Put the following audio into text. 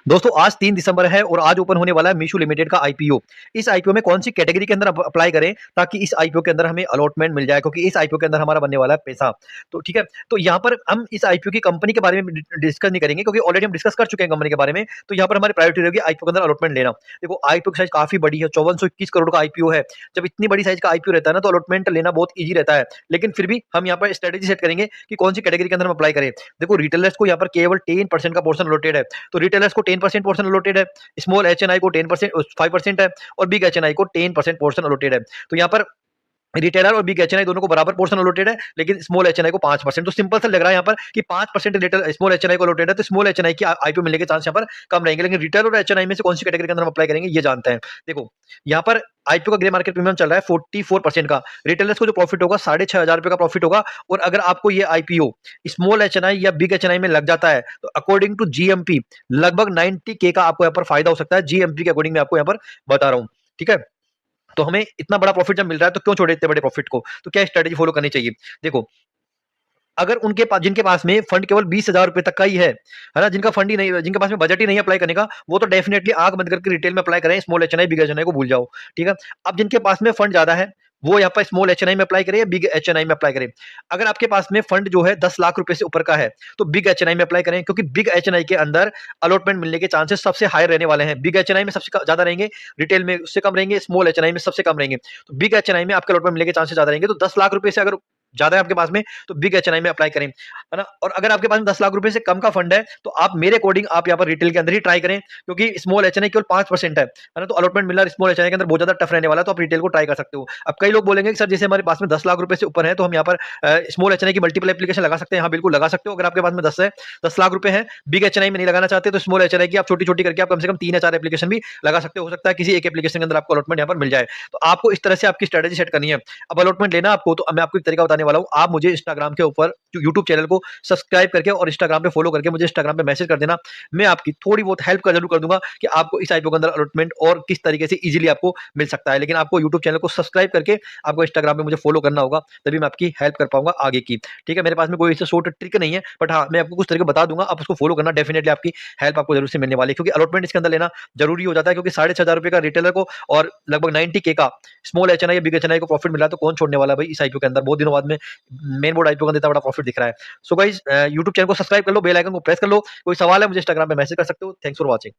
दोस्तों आज 3 दिसंबर है और आज ओपन होने वाला है मीशो लिमिटेड का आईपीओ। इस आईपीओ में कौन-सी कैटेगरी के अंदर अप्लाई करें ताकि इस आईपीओ के अंदर हमें अलॉटमेंट मिल जाए, क्योंकि इस आईपीओ के अंदर हमारा बनने वाला है पैसा। तो ठीक है, तो यहाँ पर हम इस आईपीओ की कंपनी के बारे में डिस्कस नहीं करेंगे, क्योंकि ऑलरेडी हम डिस्कस कर चुके हैं कंपनी के बारे में। तो यहाँ पर हमारी प्रायोरिटी रहेगी आईपीओ के अंदर अलॉटमेंट लेना। देखो आईपीओ की साइज़ काफ़ी बड़ी है, 5421 करोड़ का आईपीओ है। जब इतनी बड़ी साइज़ का आईपीओ रहता है ना, तो अलॉटमेंट लेना बहुत ईज़ी रहता है। लेकिन फिर भी हम यहाँ पर स्ट्रेटेजी सेट करेंगे कि कौन-सी कैटेगरी के अंदर हम अप्लाई करें। देखो रिटेलर्स को यहाँ पर केवल 10% का पोर्शन अलॉटेड है। तो रिटेलर्स को 10% पोर्शन अलॉटेड है, स्मॉल एचएनआई को 10% 5% है और बिग एचएनआई को 10% पोर्शन अलॉटेड है। तो यहाँ पर रिटेलर और बिग एचएनआई दोनों को बराबर पोर्शन अलॉटेड है, लेकिन स्मॉल एचएनआई को 5%। तो सिंपल सा लग रहा है यहाँ पर कि 5% रिटेल स्मॉल एचएनआई को अलॉटेड है, तो स्मॉल एचएनआई की आईपीओ मिलने के चांस यहाँ पर कम रहेंगे। लेकिन रिटेल और एचएनआई में से कौन सी कैटेगरी के अंदर हम अप्लाई करेंगे ये जानते हैं। देखो यहाँ पर आईपीओ का ग्रे मार्केट प्रीमियम चल रहा है 44% का। रिटेलर्स को जो प्रॉफिट होगा 6,500 रुपए का प्रॉफिट होगा। और अगर आपको ये आईपीओ स्मॉल एचएनआई या बिग एचएनआई में लग जाता है, तो अकॉर्डिंग टू जीएमपी लगभग 90K का आपको यहाँ पर फायदा हो सकता है। जीएमपी के अकॉर्डिंग मैं आपको यहाँ पर बता रहा हूँ, ठीक है। तो हमें इतना बड़ा प्रॉफिट जब मिल रहा है, तो क्यों छोड़े इतने बड़े प्रॉफिट को? तो क्या स्ट्रेटेजी फॉलो करनी चाहिए? देखो, अगर उनके पास जिनके पास में फंड केवल 20,000 रुपए तक का ही है ना? जिनका फंड ही नहीं, जिनके पास में बजट ही नहीं है अप्लाई करने का, वो तो डेफिनिटली आँख बंद करके रिटेल में अप्लाई करें, स्मॉल एचएनआई, बिग एचएनआई को भूल जाओ, ठीक है? अब जिनके पास में फंड ज़्यादा है, वो यहाँ पर स्मॉल एचएनआई में अप्लाई करें या बिग एचएनआई में अप्लाई करें। अगर आपके पास में फंड जो है 10 लाख रुपए से ऊपर का है, तो बिग एचएनआई में अप्लाई करें, क्योंकि बिग एचएनआई के अंदर अलॉटमेंट मिलने के चांसेस सबसे हाई रहने वाले हैं। बिग एचएनआई में सबसे ज़्यादा रहेंगे, रिटेल में उससे कम रहेंगे, स्मॉल एचएनआई में सबसे कम रहेंगे। तो बिग एचएनआई में आपके अलॉटमेंट मिलने के चांसेस ज़्यादा रहेंगे। तो 10 लाख रुपए से अगर ज़्यादा है आपके पास में, तो बिग एचएनआई में अप्लाई करें, है ना? और अगर आपके पास में 10 लाख रुपए से कम का फंड है, तो आप मेरे अकॉर्डिंग आप यहाँ पर रिटेल के अंदर ही ट्राई करें, क्योंकि स्मॉल एचएनआई केवल 5% है ना? तो अलॉटमेंट मिलना स्मॉल एचएनआई के अंदर बहुत ज़्यादा टफ रहने वाला है, तो आप रिटेल को ट्राई कर सकते हो। अब कई लोग बोलेंगे कि सर जैसे हमारे पास में 10 लाख रुपए से ऊपर है, तो हम यहाँ पर स्मॉल एचएनआई की मल्टीपल एप्लीकेशन लगा सकते हैं। हाँ, बिल्कुल लगा सकते हो। अगर आपके पास में 10 लाख रुपए है, बिग एचएनआई में नहीं लगाना चाहते, तो स्मॉल एचएनआई की आप छोटी-छोटी करके आप कम से कम 3 या 4 एप्लीकेशन भी लगा सकते हो। सकता है किसी एक एप्लीकेशन के अंदर आपको अलॉटमेंट यहाँ पर मिल जाए। तो आपको इस तरह से आपकी स्ट्रेटेजी सेट करनी है। अब अलॉटमेंट लेना आपको, तो मैं आपको एक तरीका बताने वाला हूँ। आप मुझे इंस्टाग्राम के ऊपर यूट्यूब चैनल को सब्सक्राइब करके और इंस्टाग्राम पे फॉलो करके मुझे इंस्टाग्राम पे मैसेज कर देना। मैं आपकी थोड़ी बहुत हेल्प जरूर कर दूंगा कि आपको इस आईपीओ के अंदर अलॉटमेंट और किस तरीके से इजीली आपको मिल सकता है। लेकिन आपको यूट्यूब चैनल को सब्सक्राइब करके आपको इंस्टाग्राम पे मुझे फॉलो करना होगा, तभी मैं आपकी हेल्प कर पाऊंगा आगे की। ठीक है, मेरे पास में कोई ऐसे शॉर्ट ट्रिक नहीं है, बट हाँ मैं आपको कुछ तरीके बता दूंगा, आप उसको फॉलो करना, डेफिनेटली आपकी हेल्प आपको जरूर से मिलने वाली है। क्योंकि अलॉटमेंट इसके अंदर लेना जरूरी हो जाता है, क्योंकि 6,500 रुपए का रिटेलर को और लगभग 90K का स्मॉल एचएनआई या बिग एचएनआई को प्रॉफिट मिल रहा है, तो कौन छोड़ने वाला है भाई इस आईपीओ के अंदर। बहुत दिनों बाद में मेन बोर्ड आईपीओ का इतना बड़ा प्रॉफिट दिख रहा है। सो गाइस यूट्यूब चैनल को सब्सक्राइब कर लो, बेल आइकन को प्रेस कर लो। कोई सवाल है मुझे इंस्टाग्राम पे मैसेज कर सकते हो। Thanks for watching.